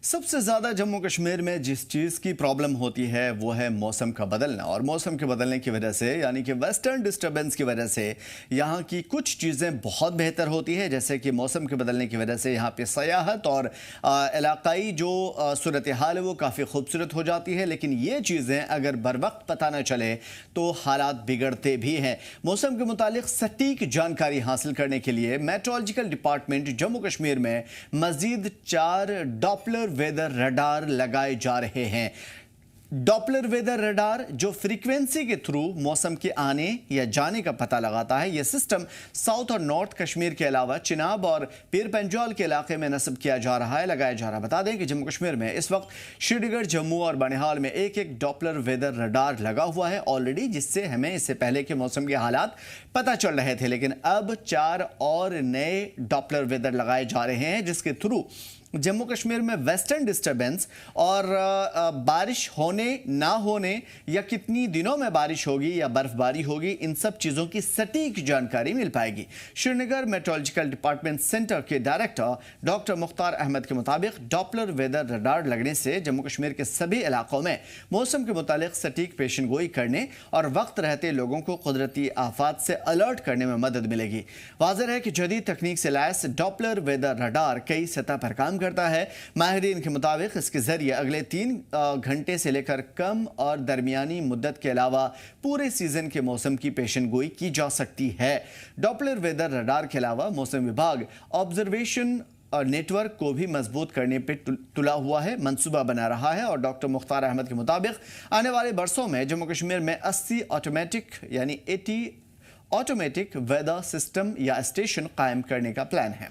सबसे ज़्यादा जम्मू कश्मीर में जिस चीज़ की प्रॉब्लम होती है वो है मौसम का बदलना। और मौसम के बदलने की वजह से यानी कि वेस्टर्न डिस्टर्बेंस की वजह से यहाँ की कुछ चीज़ें बहुत बेहतर होती है। जैसे कि मौसम के बदलने की वजह से यहाँ पे सयाहत और इलाकाई जो सूरत हाल है वो काफ़ी खूबसूरत हो जाती है। लेकिन ये चीज़ें अगर बर वक्त पता न चले तो हालात बिगड़ते भी हैं। मौसम के मुतालिक सटीक जानकारी हासिल करने के लिए मेट्रोलॉजिकल डिपार्टमेंट जम्मू कश्मीर में मज़ीद 4 डॉपलर वेदर रडार लगाए जा रहे हैं। डॉपलर वेदर रडार जो फ्रीक्वेंसी के थ्रू मौसम के आने या जाने का पता लगाता है। यह सिस्टम साउथ और नॉर्थ कश्मीर के अलावा चिनाब और पीर पंजाल के इलाके में नस्ब किया जा रहा है, लगाया जा रहा है। बता दें कि जम्मू कश्मीर में इस वक्त श्रीनगर, जम्मू और बनिहाल में एक एक डॉपलर वेदर रडार लगा हुआ है ऑलरेडी, जिससे हमें इससे पहले के मौसम के हालात पता चल रहे थे। लेकिन अब 4 और नए डॉपलर वेदर लगाए जा रहे हैं जिसके थ्रू जम्मू कश्मीर में वेस्टर्न डिस्टर्बेंस और बारिश होने ना होने या कितनी दिनों में बारिश होगी या बर्फबारी होगी, इन सब चीज़ों की सटीक जानकारी मिल पाएगी। श्रीनगर मेट्रोलॉजिकल डिपार्टमेंट सेंटर के डायरेक्टर डॉक्टर मुख्तार अहमद के मुताबिक डॉपलर वेदर रडार लगने से जम्मू कश्मीर के सभी इलाकों में मौसम के मुतालिक सटीक पेशन गोई करने और वक्त रहते लोगों को कुदरती आफात से अलर्ट करने में मदद मिलेगी। वाज़ेह है कि जदीद तकनीक से लैस डॉपलर वेदर रडार कई सतह पर काम करता है। माहिरीन के मुताबिक इसके जरिए अगले 3 घंटे से लेकर कम और दरमियानी मुद्दत के अलावा पूरे सीजन के मौसम की पेशन गोई की जा सकती है। डॉपलर वेदर रडार के अलावा मौसम विभाग ऑब्जर्वेशन और नेटवर्क को भी मजबूत करने पर तुला हुआ है, मंसूबा बना रहा है। और डॉक्टर मुख्तार अहमद के मुताबिक आने वाले बरसों में जम्मू कश्मीर में 80 ऑटोमेटिक यानी 80 ऑटोमेटिक वेदर सिस्टम या स्टेशन कायम करने का प्लान है।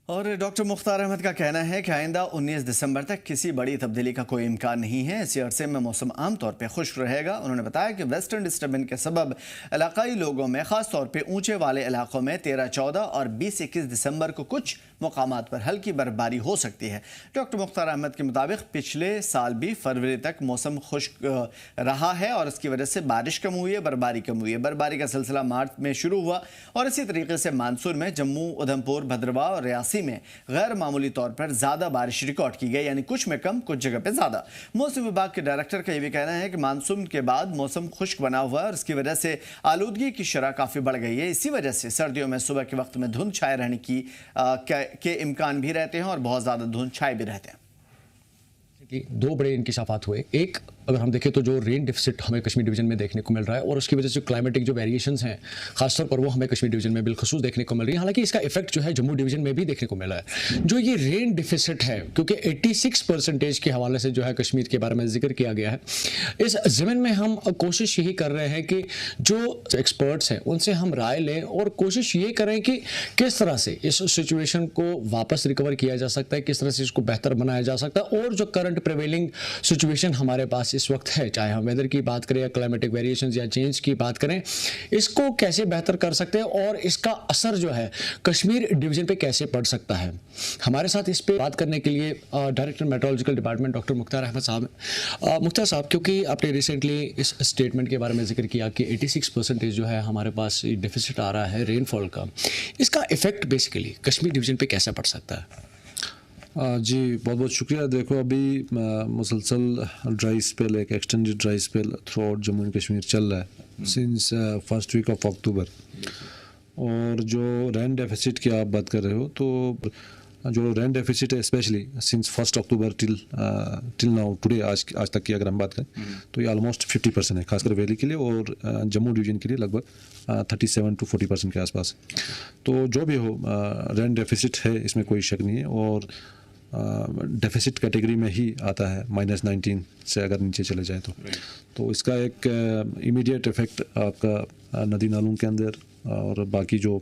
और डॉक्टर मुख्तार अहमद का कहना है कि आइंदा 19 दिसंबर तक किसी बड़ी तब्दीली का कोई इम्कान नहीं है। इसी अरसे में मौसम आमतौर पर खुश्क रहेगा। उन्होंने बताया कि वेस्टर्न डिस्टर्बेंस के सबब इलाकाई लोगों में ख़ास तौर पर ऊंचे वाले इलाकों में 13, 14 और 20-21 दिसंबर को कुछ मकामात पर हल्की बर्फबारी हो सकती है। डॉक्टर मुख्तार अहमद के मुताबिक पिछले साल भी फरवरी तक मौसम खुश्क रहा है और इसकी वजह से बारिश कम हुई है, बर्फबारी कम हुई है। बर्फबारी का सिलसिला मार्च में शुरू हुआ और इसी तरीके से मानसून में जम्मू, उधमपुर, भद्रवाह और रियासी में गैर मामूली तौर पर ज्यादा बारिश रिकॉर्ड की गई, यानी कुछ में कम, कुछ जगह पे ज्यादा। मौसम विभाग के डायरेक्टर का यह भी कहना है कि मानसून के बाद मौसम खुश्क बना हुआ है और इसकी वजह से आलूदगी की शरह काफी बढ़ गई है। इसी वजह से सर्दियों में सुबह के वक्त में धुंध छाए रहने के इम्कान भी रहते हैं और बहुत ज्यादा धुंध छाए भी रहते हैं। कि 2 बड़े इंकिशाफात हुए। एक, अगर हम देखें तो जो रेन डिफिसिट हमें कश्मीर डिवीजन में देखने को मिल रहा है और उसकी वजह से क्लाइमेटिक जो वेरिएशंस हैं खासतौर पर वो हमें कश्मीर डिवीजन में बिलखसूस देखने को मिल रही है। हालांकि इसका इफेक्ट जो है जम्मू डिवीजन में भी देखने को मिला है। जो ये रेन डिफिसिट है, क्योंकि 86% के हवाले से जो है कश्मीर के बारे में जिक्र किया गया है, इस ज़मीन में हम कोशिश यही कर रहे हैं कि जो एक्सपर्ट्स हैं उनसे हम राय लें और कोशिश ये करें कि किस तरह से इस सिचुएशन को वापस रिकवर किया जा सकता है, किस तरह से इसको बेहतर बनाया जा सकता है। और जो करंट प्रिवेलिंग सिचुएशन हमारे पास इस वक्त है, चाहे हम वेदर की बात करें या क्लाइमेटिक वेरिएशंस या चेंज की बात करें, इसको कैसे बेहतर कर सकते हैं और इसका असर जो है कश्मीर डिवीजन पे कैसे पड़ सकता है। हमारे साथ इस पे बात करने के लिए director meteorological department doctor Mukhtar Ahmad साहब। मुख्तार साहब, क्योंकि आपने रिसेंटली इस स्टेटमेंट के बारे में जिक्र किया कि 86% जो है हमारे पास डिफिसिट आ रहा है रेनफॉल का, इसका इफेक्ट बेसिकली कश्मीर डिवीजन पे कैसे पड़ सकता है? जी बहुत बहुत शुक्रिया। देखो, अभी मुसलसल ड्राई स्पेल, एक extended dry spell throughout Jammu and Kashmir चल रहा है since first week of October. और जो रेन डेफिसिट की आप बात कर रहे हो, तो जो रेन डेफिसिट है स्पेशली सिंस 1 अक्टूबर टिल नाउ टुडे, आज तक की अगर हम बात करें तो ये ऑलमोस्ट 50% है, खासकर वैली के लिए, और जम्मू डिवीजन के लिए लगभग 37 to 40% के आसपास। तो जो भी हो, रेन डेफिसिट है, इसमें कोई शक नहीं है। और डेफिसिट कैटेगरी में ही आता है -19 से अगर नीचे चले जाए तो इसका एक इमीडिएट इफेक्ट आपका नदी नालों के अंदर और बाकी जो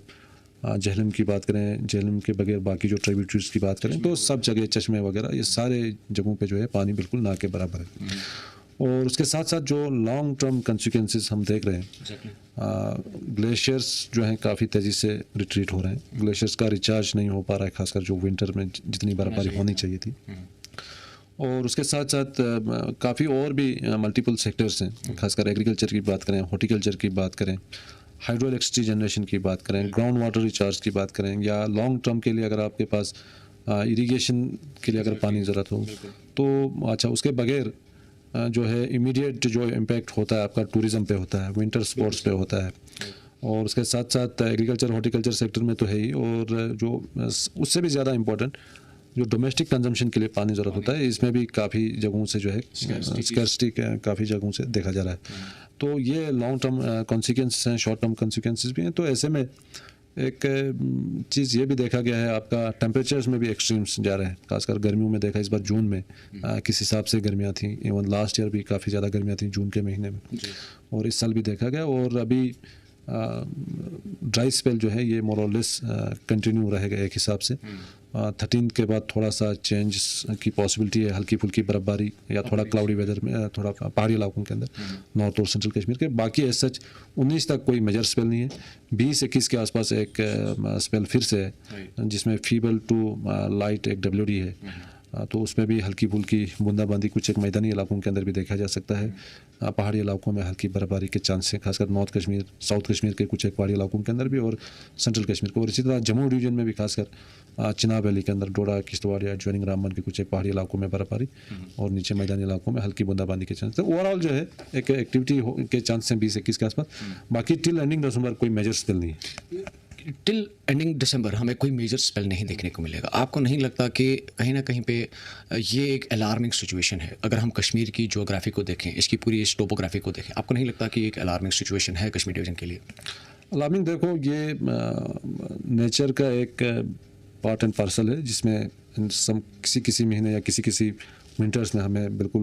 जहलम की बात करें, जहलम के बगैर बाकी जो ट्रिब्यूटरीज की बात करें तो सब जगह चश्मे वगैरह, ये सारे जगहों पे जो है पानी बिल्कुल ना के बराबर है। और उसके साथ साथ जो लॉन्ग टर्म कंसिक्वेंसेस हम देख रहे हैं, ग्लेशियर्स जो हैं काफ़ी तेज़ी से रिट्रीट हो रहे हैं। ग्लेशियर्स का रिचार्ज नहीं हो पा रहा है, खासकर जो विंटर में जितनी बर्फबारी होनी चाहिए थी। और उसके साथ साथ काफ़ी और भी मल्टीपल सेक्टर्स हैं, खासकर एग्रीकल्चर की बात करें, हॉर्टिकल्चर की बात करें, हाइड्रो इलेक्ट्रिसिटी जनरेशन की बात करें, ग्राउंड वाटर रिचार्ज की बात करें, या लॉन्ग टर्म के लिए अगर आपके पास इरिगेशन के लिए अगर पानी ज़रूरत हो तो अच्छा, उसके बगैर जो है इमीडिएट जो इम्पैक्ट होता है आपका टूरिज़म पे होता है, विंटर स्पोर्ट्स पे होता है, और उसके साथ साथ एग्रीकल्चर हॉर्टिकल्चर सेक्टर में तो है ही, और जो उससे भी ज़्यादा इम्पोर्टेंट जो डोमेस्टिक कंजम्पशन के लिए पानी ज़रूरत होता है, इसमें भी काफ़ी जगहों से जो है स्कैर्सिटी काफ़ी जगहों से देखा जा रहा है। तो ये लॉन्ग टर्म कॉन्सिक्वेंसेस हैं, शॉर्ट टर्म कॉन्सिक्वेंसेस भी हैं। तो ऐसे में एक चीज़ ये भी देखा गया है, आपका टेम्परेचर्स में भी एक्सट्रीम्स जा रहे हैं, खासकर गर्मियों में देखा इस बार जून में किस हिसाब से गर्मियाँ थी, इवन लास्ट ईयर भी काफ़ी ज़्यादा गर्मियाँ थी जून के महीने में, और इस साल भी देखा गया। और अभी ड्राई स्पेल जो है ये मोर और लेस कंटिन्यू रहेगा एक हिसाब से। 13 के बाद थोड़ा सा चेंज की पॉसिबिलिटी है, हल्की फुल्की बर्फबारी या थोड़ा क्लाउडी वेदर में, थोड़ा पहाड़ी इलाकों के अंदर, नॉर्थ और सेंट्रल कश्मीर के। बाकी एज सच 19 तक कोई मेजर स्पेल नहीं है। 20-21 के आसपास एक स्पेल फिर से है, जिसमें फीबल टू लाइट एक WD है, तो उसमें भी हल्की फुल्की बूंदाबांदी कुछ एक मैदानी इलाकों के अंदर भी देखा जा सकता है। पहाड़ी इलाकों में हल्की बर्फबारी के चांस हैं, खासकर नॉर्थ कश्मीर, साउथ कश्मीर के कुछ एक पहाड़ी इलाकों के अंदर भी, और सेंट्रल कश्मीर को, और इसी तरह जम्मू डिवीजन में भी खासकर चिनाब वैली के अंदर, डोडा, किश्तवाड़ या ज्वाइनिंग रामबन के कुछ एक पहाड़ी इलाकों में बर्फबारी, और नीचे मैदानी इलाकों में हल्की बूंदाबांदी के चांस। तो ओवरऑल जो है एक एक्टिविटी के चांस हैं 20-21 के आसपास। बाकी टिल एंडिंग दिसंबर कोई मेजर स्पेल नहीं है। टिल एंडिंग दिसंबर हमें कोई मेजर स्पेल नहीं देखने को मिलेगा। आपको नहीं लगता कि कहीं ना कहीं पे ये एक अलार्मिंग सिचुएशन है? अगर हम कश्मीर की ज्योग्राफी को देखें, इसकी पूरी इस टोपोग्राफी को देखें, आपको नहीं लगता कि एक अलार्मिंग सिचुएशन है कश्मीर डिवीज़न के लिए? अलार्मिंग, देखो ये नेचर का एक पार्ट एंड पार्सल है, जिसमें किसी महीने या किसी विंटर्स में हमें बिल्कुल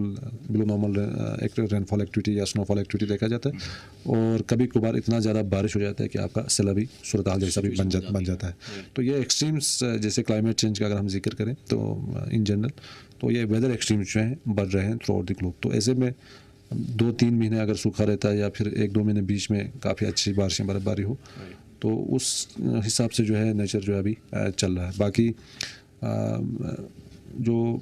बिलो नॉर्मल एक रेनफॉल एक्टिविटी या स्नोफॉल एक्टिविटी देखा जाता है, और कभी कभार इतना ज़्यादा बारिश हो जाता है कि आपका सैलाबी सूरत हाल जैसा भी बन जाता है। तो ये एक्सट्रीम्स, जैसे क्लाइमेट चेंज का अगर हम जिक्र करें तो इन जनरल, तो ये वेदर एक्सट्रीम्स जो हैं बढ़ रहे हैं थ्रू आउट द ग्लोब। तो ऐसे में 2-3 महीने अगर सूखा रहता है, या फिर 1-2 महीने बीच में काफ़ी अच्छी बारिशें, बर्फबारी हो, तो उस हिसाब से जो है नेचर जो है अभी चल रहा है। बाकी जो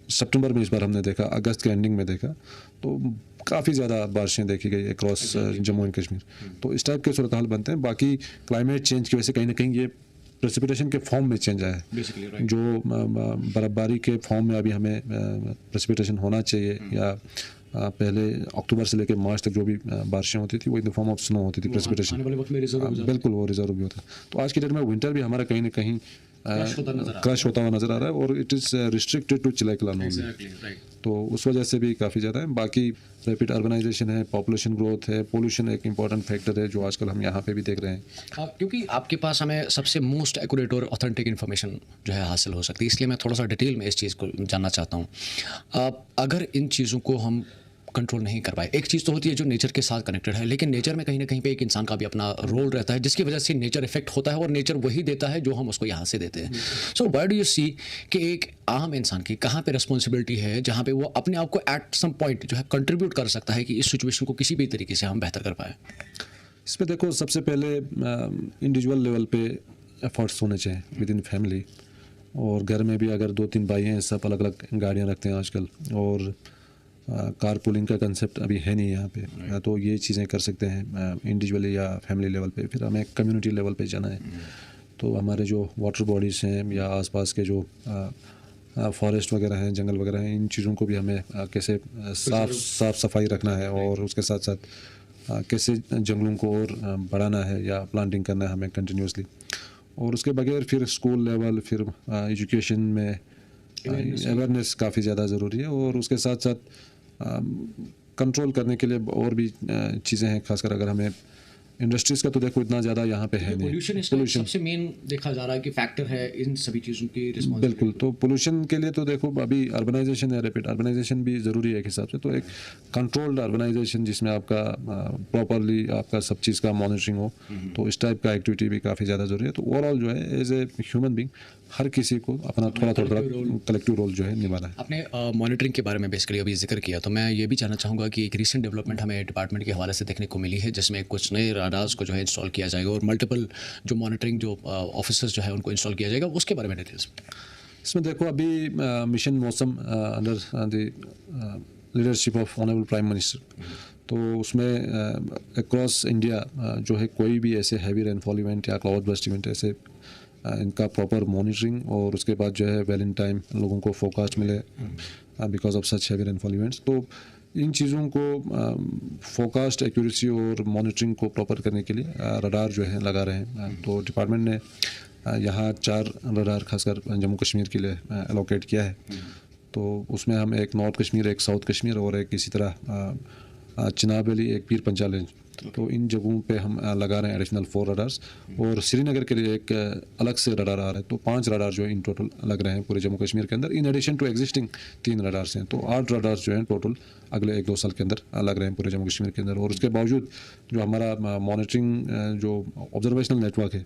सितंबर में इस बार हमने देखा, अगस्त के एंडिंग में देखा, तो काफ़ी ज़्यादा बारिशें देखी गई अक्रॉस जम्मू एंड कश्मीर। तो इस टाइप के सूरत हाल बनते हैं। बाकी क्लाइमेट चेंज की वजह से कहीं ना कहीं ये प्रेसिपिटेशन के फॉर्म में चेंज आया है। जो बर्फबारी के फॉर्म में अभी हमें प्रेसिपिटेशन होना चाहिए, या पहले अक्टूबर से लेकर मार्च तक जो भी बारिशें होती थी वो in the form of snow होती थी, प्रेसिपिटेशन बिल्कुल वो रिजर्व भी होता है। तो आज की डेट में विंटर भी हमारा कहीं ना कहीं क्रश होता हुआ नजर आ रहा है, और इट इज़ रिस्ट्रिक्टेड टू चिलाकलान ओनली। तो उस वजह से भी काफ़ी ज़्यादा है। बाकी रैपिड अर्बनाइजेशन है, पॉपुलेशन ग्रोथ है, पोल्यूशन एक इंपॉर्टेंट फैक्टर है, जो आजकल हम यहाँ पे भी देख रहे हैं। क्योंकि आपके पास हमें सबसे मोस्ट एक्यूरेट और ऑथेंटिक इन्फॉर्मेशन जो है हासिल हो सकती है, इसलिए मैं थोड़ा सा डिटेल में इस चीज़ को जानना चाहता हूँ। अगर इन चीज़ों को हम कंट्रोल नहीं कर पाए, एक चीज़ तो होती है जो नेचर के साथ कनेक्टेड है, लेकिन नेचर में कहीं ना कहीं पे एक इंसान का भी अपना रोल रहता है, जिसकी वजह से नेचर इफेक्ट होता है, और नेचर वही देता है जो हम उसको यहाँ से देते हैं। So why do you see कि एक आम इंसान की कहाँ पे रिस्पॉन्सिबिलिटी है, जहाँ पे वो अपने आप को एट सम पॉइंट जो है कंट्रीब्यूट कर सकता है कि इस सिचुएशन को किसी भी तरीके से हम बेहतर कर पाए? इस पर देखो, सबसे पहले इंडिविजुअल लेवल पे एफर्ट्स होने चाहिए विद इन फैमिली, और घर में भी अगर 2-3 भाई हैं, सब अलग अलग गाड़ियाँ रखते हैं आजकल, और कार पुलिंग का कंसेप्ट अभी है नहीं यहाँ पे, तो ये चीज़ें कर सकते हैं इंडिविजुअली या फैमिली लेवल पे। फिर हमें कम्युनिटी लेवल पे जाना है, तो हमारे जो वाटर बॉडीज़ हैं या आसपास के जो फॉरेस्ट वगैरह हैं, जंगल वगैरह हैं, इन चीज़ों को भी हमें कैसे साफ सफाई रखना है, और उसके साथ साथ कैसे जंगलों को और बढ़ाना है या प्लांटिंग करना है हमें कंटिन्यूसली। और उसके बगैर फिर स्कूल लेवल, फिर एजुकेशन में अवेयरनेस काफ़ी ज़्यादा ज़रूरी है, और उसके साथ साथ कंट्रोल करने के लिए और भी चीज़ें हैं। खासकर अगर हमें इंडस्ट्रीज़ का तो देखो इतना ज़्यादा यहाँ पे है नहीं, पोल्यूशन सबसे मेन देखा जा रहा है कि फैक्टर है इन सभी चीज़ों की रिस्पॉन्सिबिलिटी। बिल्कुल, तो पोल्यूशन के लिए तो देखो अभी अर्बनाइजेशन है, रैपिड अर्बनाइजेशन भी ज़रूरी है एक हिसाब से। तो एक कंट्रोल्ड अर्बनाइजेशन जिसमें आपका प्रॉपरली आपका सब चीज़ का मॉनिटरिंग हो, तो इस टाइप का एक्टिविटी भी काफ़ी ज़्यादा ज़रूरी है। तो ओवरऑल जो है एज ए ह्यूमन बींग हर किसी को अपना थोड़ा कलेक्टिव रोल जो है निभाना है। आपने मॉनिटरिंग के बारे में बेसिकली अभी जिक्र किया, तो मैं ये भी जानना चाहूँगा कि एक रीसेंट डेवलपमेंट हमें डिपार्टमेंट के हवाले से देखने को मिली है, जिसमें कुछ नए राडार्स को जो है इंस्टॉल किया जाएगा, और मल्टीपल जो मॉनिटरिंग जो ऑफिसर्स जो है उनको इंस्टॉल किया जाएगा, उसके बारे में डिटेल्स। इसमें देखो अभी मिशन मौसम under the leadership of honourable prime minister, तो उसमें अक्रॉस इंडिया जो है कोई भी ऐसे हैवी रेनफॉल इवेंट या क्लाउड बर्स्ट इवेंट ऐसे इनका प्रॉपर मॉनिटरिंग और उसके बाद जो है वेल इन टाइम लोगों को फोरकास्ट मिले because of such heavy rainfall events. तो इन चीज़ों को फोरकास्ट एक्यूरेसी और मॉनिटरिंग को प्रॉपर करने के लिए रडार जो है लगा रहे हैं। तो डिपार्टमेंट ने यहाँ 4 रडार खासकर जम्मू कश्मीर के लिए एलोकेट किया है। तो उसमें हम एक नॉर्थ कश्मीर, एक साउथ कश्मीर और एक इसी तरह चिनाब वैली, एक पीर पंजाल रेंज, तो इन जगहों पे हम लगा रहे हैं एडिशनल 4 रडार्स। और श्रीनगर के लिए एक अलग से रडार आ रहा है, तो 5 रडार जो है इन टोटल लग रहे हैं पूरे जम्मू कश्मीर के अंदर, in addition to existing 3 radars हैं। तो 8 रडार्स जो हैं टोटल अगले 1-2 साल के अंदर लग रहे हैं पूरे जम्मू कश्मीर के अंदर। और उसके बावजूद जो हमारा मॉनिटरिंग जो ऑब्जर्वेशनल नेटवर्क है,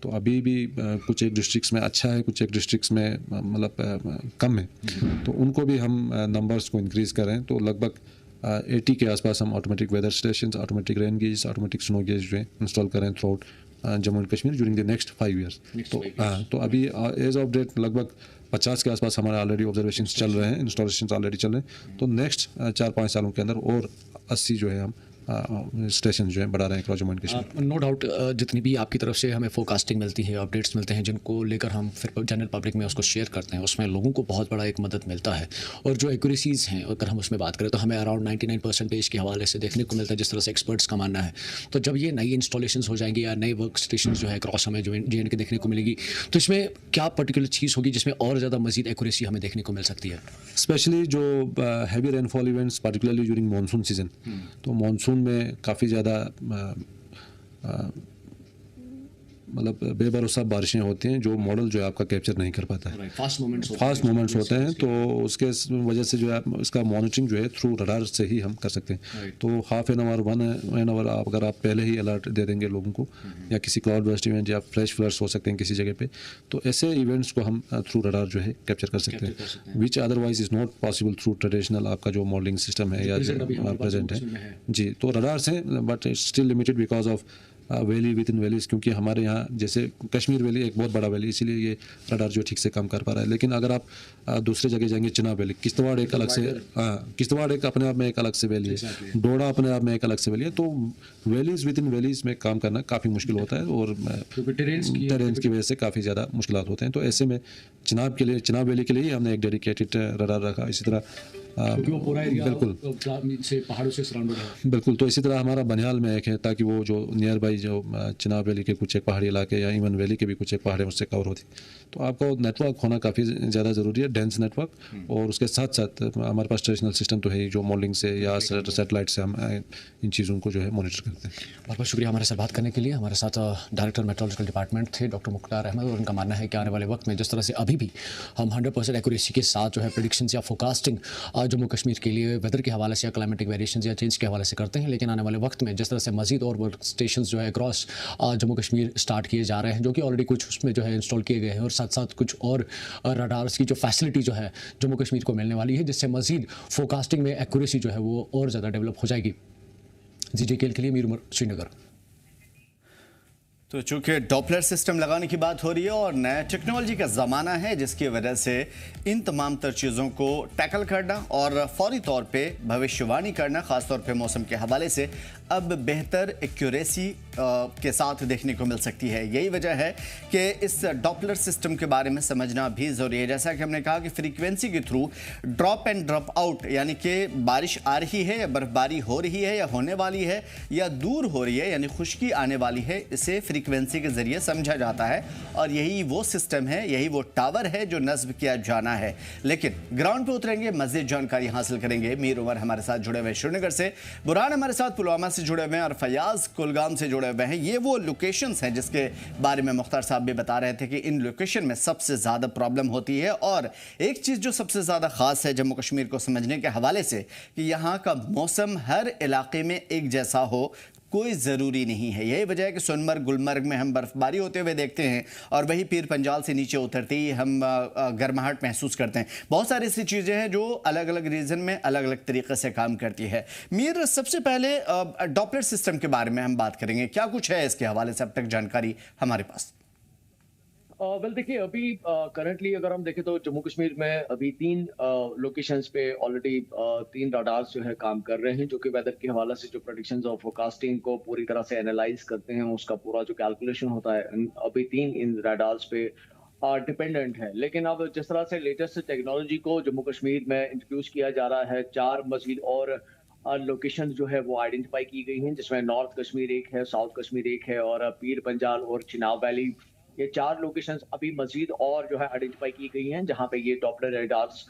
तो अभी भी कुछ एक डिस्ट्रिक्ट्स में अच्छा है, कुछ एक डिस्ट्रिक्ट्स में मतलब कम है। तो उनको भी हम नंबर्स को इंक्रीज़ कर रहे हैं। तो लगभग 80 के आसपास हम automatic weather station, automatic rain gauge, automatic snow gauge जो है इंस्टॉल कर रहे हैं throughout Jammu and Kashmir during the next 5 years. तो अभी एज ऑफ डेट लगभग 50 के आसपास हमारे ऑलरेडी ऑब्जर्वेशन चल रहे हैं, इंस्टॉलेशन ऑलरेडी चल रहे हैं। तो नेक्स्ट 4-5 सालों के अंदर और 80 जो है हम स्टेशन जो है बढ़ा रहे हैं cross Jammu and Kashmir. No doubt जितनी भी आपकी तरफ से हमें फोरकास्टिंग मिलती है, अपडेट्स मिलते हैं जिनको लेकर हम फिर जनरल पब्लिक में उसको शेयर करते हैं, उसमें लोगों को बहुत बड़ा एक मदद मिलता है। और जो एक्यूरेसीज़ हैं अगर हम उसमें बात करें तो हमें अराउंड 99% के हवाले से देखने को मिलता है, जिस तरह से एक्सपर्ट्स का मानना है। तो जब ये नई इंस्टॉलेशन हो जाएंगी या नए वर्क स्टेशन जो है क्रॉस हमें जो JNK के देखने को मिलेगी, तो इसमें क्या पर्टिकुलर चीज़ होगी जिसमें और ज़्यादा मजीद एक्यूरेसी हमें देखने को मिल सकती है? स्पेशली जो heavy rainfall events particularly during monsoon season, तो मानसून में काफ़ी ज़्यादा मतलब बेभरोसा बारिशें होती हैं जो मॉडल जो है आपका कैप्चर नहीं कर पाता है। फास्ट मोमेंट्स होते हैं, तो उसके वजह से जो है इसका मॉनिटरिंग जो है थ्रू रडार से ही हम कर सकते हैं। तो हाफ एन आवर 1 आवर अगर आप पहले ही अलर्ट दे देंगे लोगों को, या किसी क्लाउड बर्स्ट इवेंट या फ्लैश फ्लड्स हो सकते हैं किसी जगह पे, तो ऐसे इवेंट्स को हम थ्रू रडार जो है कैप्चर कर सकते हैं, विच otherwise is not possible through traditional आपका जो मॉडलिंग सिस्टम है या जो प्रेजेंट है। जी, तो रडार्स हैं but it's still limited because of valley with in valleys, क्योंकि हमारे यहाँ जैसे कश्मीर वैली एक बहुत बड़ा वैली, इसीलिए ये रडार जो ठीक से काम कर पा रहा है। लेकिन अगर आप दूसरे जगह जाएंगे, चिनाब वैली, किश्तवाड़ एक अलग से, किश्तवाड़ एक अपने आप में एक अलग से वैली है, डोडा अपने आप में एक अलग से वैली है, तो वैलीज विद इन वैलीज में काम करना काफ़ी मुश्किल होता है और टेरेंस की वजह से काफ़ी ज़्यादा मुश्किल होते हैं। तो ऐसे में चिनाब वैली के लिए ही हमने एक डेडिकेटेड रडार रखा। इसी तरह क्योंकि वो पूरा एरिया बिल्कुल से पहाड़ों से सराउंडेड है। बिल्कुल, तो इसी तरह हमारा बनिहाल में एक है, ताकि वो जो नियर बाई जो चिनाब वैली के कुछ एक पहाड़ी इलाके या इवन वैली के भी कुछ एक पहाड़े उससे कवर होती। तो आपका नेटवर्क होना काफ़ी ज़्यादा ज़रूरी है, डेंस नेटवर्क। और उसके साथ साथ हमारे पास ट्रेडिशनल सिस्टम तो है जो मॉडलिंग से या सैटेलाइट से हम इन चीज़ों को जो है मॉनिटर करते हैं। बहुत बहुत शुक्रिया हमारे साथ बात करने के लिए। हमारे साथ डायरेक्टर मेट्रोलॉजिकल डिपार्टमेंट थे डॉक्टर मुख्तार अहमद, और उनका मानना है कि आने वाले वक्त में जिस तरह से अभी भी हम 100% एक्यूरेसी के साथ जो है प्रेडिक्शंस या फोरकास्टिंग जम्मू कश्मीर के लिए वेदर के हवाले से या क्लाइमेटिक वेरिएशन या चेंज के हवाले से करते हैं, लेकिन आने वाले वक्त में जिस तरह से मजीद और वर्क स्टेशन जो है अक्रॉस जम्मू कश्मीर स्टार्ट किए जा रहे हैं, जो कि ऑलरेडी कुछ उसमें जो है इंस्टॉल किए गए हैं, और साथ साथ कुछ और रडार्स की जो फैसिलिटी जो है जम्मू कश्मीर को मिलने वाली है, जिससे मजीद फोरकास्टिंग में एक्यूरेसी जो है वो और ज़्यादा डेवलप हो जाएगी। ZJKL के लिए मीर उमर, श्रीनगर। तो चूंकि डॉपलर सिस्टम लगाने की बात हो रही है और नया टेक्नोलॉजी का ज़माना है, जिसकी वजह से इन तमाम तर चीज़ों को टैकल करना और फौरी तौर पे भविष्यवाणी करना, ख़ासतौर पे मौसम के हवाले से, अब बेहतर एक्यूरेसी के साथ देखने को मिल सकती है। यही वजह है कि इस डॉपलर सिस्टम के बारे में समझना भी ज़रूरी है। जैसा कि हमने कहा कि फ्रीक्वेंसी के through drop and drop out, यानी कि बारिश आ रही है या बर्फबारी हो रही है या होने वाली है या दूर हो रही है, यानी खुश्की आने वाली है, इसे फ्रीक्वेंसी के ज़रिए समझा जाता है। और यही वो सिस्टम है, यही वो टावर है जो नस्ब किया जाना है। लेकिन ग्राउंड पे उतरेंगे, मज़ीद जानकारी हासिल करेंगे। मीर उमर हमारे साथ जुड़े हुए श्रीनगर से, बुरहान हमारे साथ पुलवामा से जुड़े हुए हैं और फयाज कुलगाम से जुड़े हुए हैं। ये वो लोकेशंस हैं जिसके बारे में मुख्तार साहब भी बता रहे थे कि इन लोकेशन में सबसे ज़्यादा प्रॉब्लम होती है। और एक चीज़ जो सबसे ज़्यादा ख़ास है जम्मू कश्मीर को समझने के हवाले से, कि यहाँ का मौसम हर इलाके में एक जैसा हो, कोई ज़रूरी नहीं है। यही वजह है कि सोनमर्ग, गुलमर्ग में हम बर्फबारी होते हुए देखते हैं और वही पीर पंजाल से नीचे उतरते ही हम गर्माहट महसूस करते हैं। बहुत सारी ऐसी चीज़ें हैं जो अलग अलग रीजन में अलग अलग तरीके से काम करती है। मीर, सबसे पहले डॉपलर सिस्टम के बारे में हम बात करेंगे, क्या कुछ है इसके हवाले से अब तक जानकारी हमारे पास? वेल देखिए अभी करंटली अगर हम देखें तो जम्मू कश्मीर में अभी 3 लोकेशंस पे ऑलरेडी 3 रडार्स जो है काम कर रहे हैं, जो कि वेदर के हवाले से जो प्रेडिक्शंस और फोरकास्टिंग को पूरी तरह से एनालाइज करते हैं, उसका पूरा जो कैलकुलेशन होता है अभी 3 इन रडार्स पे डिपेंडेंट है। लेकिन अब जिस तरह से लेटेस्ट टेक्नोलॉजी को जम्मू कश्मीर में इंट्रोड्यूस किया जा रहा है, 4 मजीद और लोकेशन जो है वो आइडेंटिफाई की गई हैं, जिसमें नॉर्थ कश्मीर एक है, साउथ कश्मीर एक है और पीर पंजाल और चिनाब वैली, ये 4 लोकेशंस अभी मजीद और जो है आइडेंटिफाई की गई हैं, जहां पे ये डॉपलर रेडार्स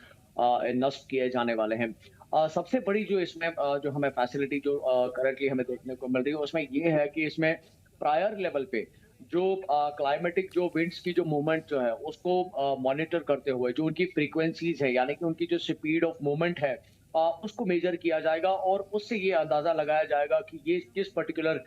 नस्ब किए जाने वाले हैं। सबसे बड़ी जो इसमें जो हमें फैसिलिटी जो करंटली हमें देखने को मिल रही है, उसमें ये है कि इसमें प्रायर लेवल पे जो क्लाइमेटिक जो विंड्स की जो मूवमेंट जो है उसको मॉनिटर करते हुए जो उनकी फ्रीक्वेंसीज है, यानी कि उनकी जो स्पीड ऑफ मूवमेंट है, उसको मेजर किया जाएगा और उससे ये अंदाजा लगाया जाएगा कि ये किस पर्टिकुलर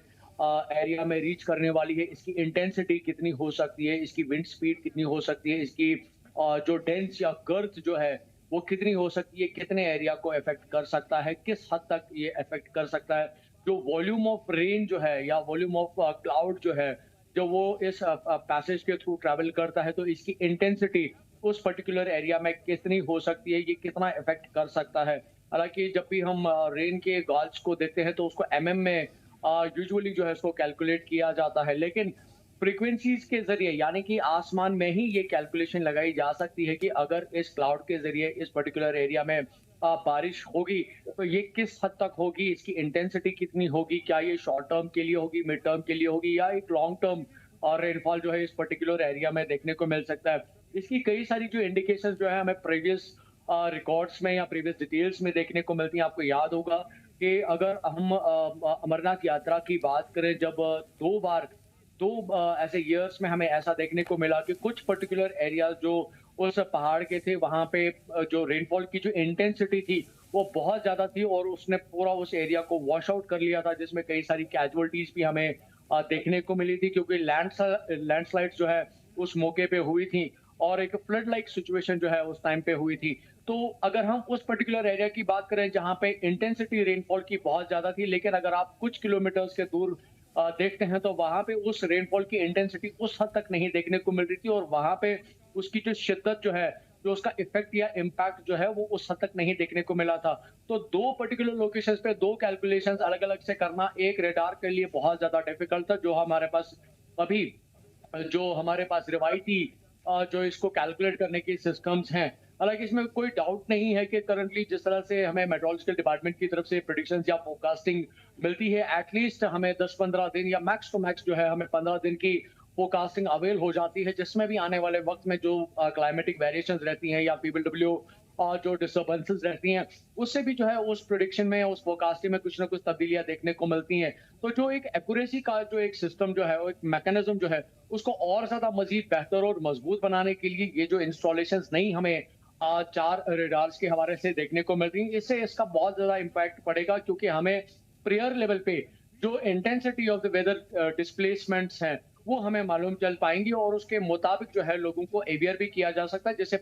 एरिया में रीच करने वाली है, इसकी इंटेंसिटी कितनी हो सकती है, इसकी विंड स्पीड कितनी हो सकती है, इसकी जो डेंस या गर्थ जो है वो कितनी हो सकती है, कितने एरिया को अफेक्ट कर सकता है, किस हद तक ये अफेक्ट कर सकता है, जो वॉल्यूम ऑफ रेन जो है या वॉल्यूम ऑफ क्लाउड जो है, जो वो इस पैसेज के थ्रू ट्रैवल करता है, तो इसकी इंटेंसिटी उस पर्टिकुलर एरिया में कितनी हो सकती है, ये कितना इफेक्ट कर सकता है। हालांकि जब भी हम रेन के गॉल्स को देखते हैं तो उसको एमएम में यूजुअली जो है इसको कैलकुलेट किया जाता है, लेकिन फ्रीक्वेंसीज के जरिए यानी कि आसमान में ही ये कैलकुलेशन लगाई जा सकती है कि अगर इस क्लाउड के जरिए इस पर्टिकुलर एरिया में बारिश होगी तो ये किस हद तक होगी, इसकी इंटेंसिटी कितनी होगी, क्या ये शॉर्ट टर्म के लिए होगी, मिड टर्म के लिए होगी या एक लॉन्ग टर्म और रेनफॉल जो है इस पर्टिकुलर एरिया में देखने को मिल सकता है। इसकी कई सारी जो इंडिकेशंस जो है हमें प्रीवियस रिकॉर्ड्स में या प्रीवियस डिटेल्स में देखने को मिलती हैं। आपको याद होगा कि अगर हम अमरनाथ यात्रा की बात करें, जब दो ऐसे ईयर्स में हमें ऐसा देखने को मिला कि कुछ पर्टिकुलर एरियाज जो उस पहाड़ के थे वहां पे जो रेनफॉल की जो इंटेंसिटी थी वो बहुत ज्यादा थी और उसने पूरा उस एरिया को वॉश आउट कर लिया था, जिसमें कई सारी कैजुअलिटीज भी हमें देखने को मिली थी, क्योंकि लैंडस्लाइड जो है उस मौके पे हुई थी और एक फ्लड लाइक सिचुएशन जो है उस टाइम पे हुई थी। तो अगर हम उस पर्टिकुलर एरिया की बात करें जहां पे इंटेंसिटी रेनफॉल की बहुत ज्यादा थी, लेकिन अगर आप कुछ किलोमीटर्स के दूर देखते हैं तो वहां पे उस रेनफॉल की इंटेंसिटी उस हद तक नहीं देखने को मिल रही थी और वहां पे उसकी जो शिद्दत जो है, जो उसका इफेक्ट या इम्पैक्ट जो है वो उस हद तक नहीं देखने को मिला था। तो दो पर्टिकुलर लोकेशंस पे दो कैलकुलेशंस अलग अलग से करना एक रेडार के लिए बहुत ज्यादा डिफिकल्ट था। जो हमारे पास अभी जो हमारे पास रिवायती जो इसको कैलकुलेट करने की सिस्टम्स हैं, हालांकि इसमें कोई डाउट नहीं है कि करंटली जिस तरह से हमें मेट्रोलॉजिकल डिपार्टमेंट की तरफ से प्रेडिक्शंस या फोरकास्टिंग मिलती है, एटलीस्ट हमें 10-15 दिन या मैक्स टू मैक्स जो है हमें 15 दिन की फोरकास्टिंग अवेल हो जाती है, जिसमें भी आने वाले वक्त में जो क्लाइमेटिक वेरिएशंस रहती हैं या पीपलडब्ल्यू और जो डिस्टर्बेंसेस रहती हैं उससे भी जो है उस प्रेडिक्शन में उस फोरकास्टिंग में कुछ ना कुछ तब्दीलियां देखने को मिलती हैं। तो जो एक एक्यूरेसी का जो एक सिस्टम जो है, वो एक मैकेनिज्म जो है, उसको और ज्यादा मजीद बेहतर और मजबूत बनाने के लिए ये जो इंस्टॉलेशंस नहीं हमें 4 रेडार्स के हवाले से देखने को मिल रही है, इससे इसका बहुत ज्यादा इम्पैक्ट पड़ेगा, क्योंकि हमें प्रेयर लेवल पे जो intensity of the weather displacements हैं वो हमें मालूम चल पाएंगी और उसके मुताबिक जो है लोगों को अवेयर भी किया जा सकता है, जैसे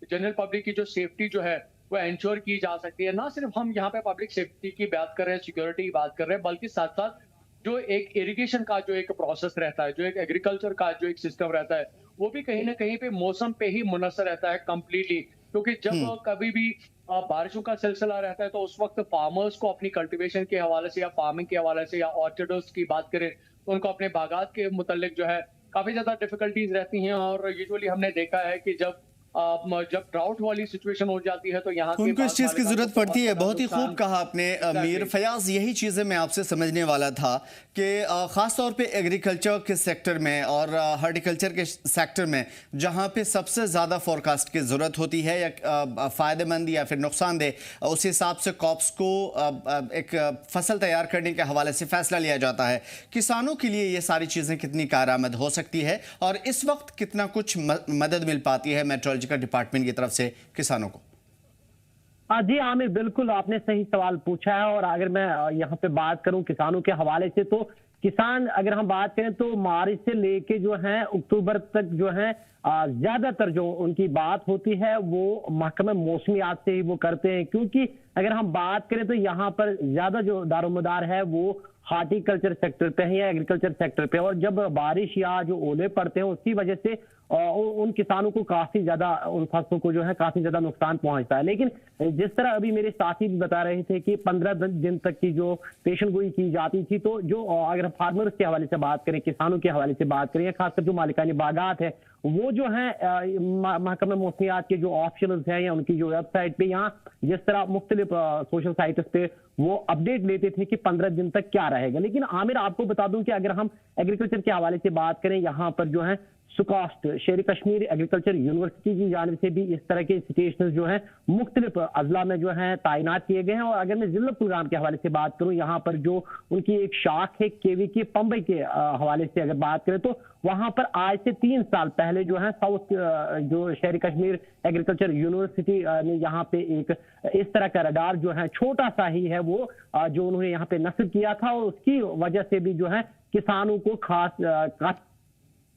जनरल पब्लिक की जो सेफ्टी जो है वो इंश्योर की जा सकती है। ना सिर्फ हम यहाँ पे पब्लिक सेफ्टी की बात कर रहे हैं, सिक्योरिटी की बात कर रहे हैं, बल्कि साथ साथ जो एक इरिगेशन का जो एक प्रोसेस रहता है, जो एक एग्रीकल्चर का जो एक सिस्टम रहता है, वो भी कहीं ना कहीं पे मौसम पे ही मुनसर रहता है कम्प्लीटली। क्योंकि जब कभी भी बारिशों का सिलसिला रहता है तो उस वक्त फार्मर्स को अपनी कल्टीवेशन के हवाले से या फार्मिंग के हवाले से या ऑर्चर्ड्स की बात करें तो उनको अपने बागात के मुतालिक जो है काफी ज्यादा डिफिकल्टीज रहती हैं और यूजुअली हमने देखा है कि जब ड्राउट वाली सिचुएशन हो जाती है तो यहाँ उनको इस चीज़ की जरूरत पड़ती है। बहुत ही खूब कहा आपने मीर फयाज, यही चीज़ें मैं आपसे समझने वाला था कि ख़ास तौर पे एग्रीकल्चर के सेक्टर में और हॉर्टिकल्चर के सेक्टर में जहाँ पे सबसे ज़्यादा फोरकास्ट की ज़रूरत होती है या फ़ायदेमंद या फिर नुकसानदेह, उस हिसाब से क्रॉप्स को एक फसल तैयार करने के हवाले से फ़ैसला लिया जाता है। किसानों के लिए ये सारी चीज़ें कितनी कारआमद हो सकती है और इस वक्त कितना कुछ मदद मिल पाती है मेट्रोलॉजिकल डिपार्टमेंट की तरफ से किसानों को? जी आमिर, बिल्कुल आपने सही सवाल पूछा है और अगर मैं यहाँ पे बात करूं किसानों के हवाले से तो किसान अगर हम बात करें तो मार्च से लेके जो है अक्टूबर तक जो है ज्यादातर जो उनकी बात होती है वो महकमे मौसमियात से ही वो करते हैं, क्योंकि अगर हम बात करें तो यहाँ पर ज्यादा जो दारोमदार है वो हार्टिकल्चर सेक्टर पे है या एग्रीकल्चर सेक्टर पे, और जब बारिश या जो ओले पड़ते हैं उसकी वजह से उन किसानों को काफी ज्यादा, उन फसलों को जो है काफी ज्यादा नुकसान पहुंचता है। लेकिन जिस तरह अभी मेरे साथी भी बता रहे थे कि 15 दिन तक की जो पेशन गोई की जाती थी, तो जो अगर फार्मर्स के हवाले से बात करें, किसानों के हवाले से बात करें, खासकर जो मालिकानी बागात है, वो जो है महकमे मौसमियात के जो ऑप्शनल्स हैं या उनकी जो वेबसाइट पे, यहाँ जिस तरह मुख्तलिफ सोशल साइट्स पे वो अपडेट लेते थे कि 15 दिन तक क्या रहेगा। लेकिन आमिर आपको बता दूं कि अगर हम एग्रीकल्चर के हवाले से बात करें, यहाँ पर जो है सुकास्ट शेर कश्मीर एग्रीकल्चर यूनिवर्सिटी की जानिब से भी इस तरह के स्टेशन जो है मुख्तलिफ अजला में जो है तैनात किए गए हैं। और अगर मैं जिला प्रोग्राम के हवाले से बात करूं, यहाँ पर जो उनकी एक शाख है केवी के पंबई के हवाले से अगर बात करें तो वहां पर आज से 3 साल पहले जो है साउथ जो शेर कश्मीर एग्रीकल्चर यूनिवर्सिटी ने यहाँ पे एक इस तरह का रडार जो है छोटा सा ही है वो जो उन्होंने यहाँ पे नस्ब किया था, और उसकी वजह से भी जो है किसानों को खास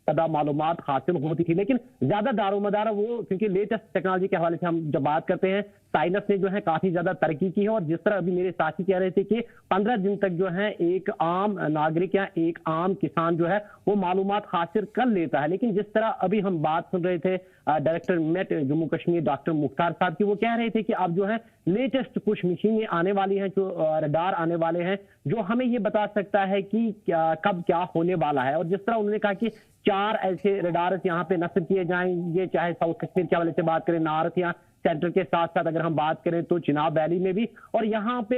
मालूमात हासिल होती थी। लेकिन ज्यादा दारोमदार वो, क्योंकि लेटेस्ट टेक्नोलॉजी के हवाले से हम जब बात करते हैं, साइंस ने जो है काफी ज्यादा तरक्की की है। और जिस तरह अभी मेरे साथी कह रहे थे कि 15 दिन तक जो है एक आम नागरिक या एक आम किसान जो है वो मालूमात हासिल कर लेता है। लेकिन जिस तरह अभी हम बात सुन रहे थे director met Jammu Kashmir doctor Mukhtar साहब की, वो कह रहे थे कि अब जो है लेटेस्ट कुछ मशीनें आने वाली हैं, जो रडार आने वाले हैं, जो हमें ये बता सकता है कि कब क्या होने वाला है। और जिस तरह उन्होंने कहा कि 4 ऐसे रडार्स यहाँ पे नस्ब किए जाएंगे, चाहे साउथ कश्मीर के हवाले से बात करें, नॉर्थ या सेंटर के साथ साथ अगर हम बात करें तो चिनाब वैली में भी। और यहाँ पे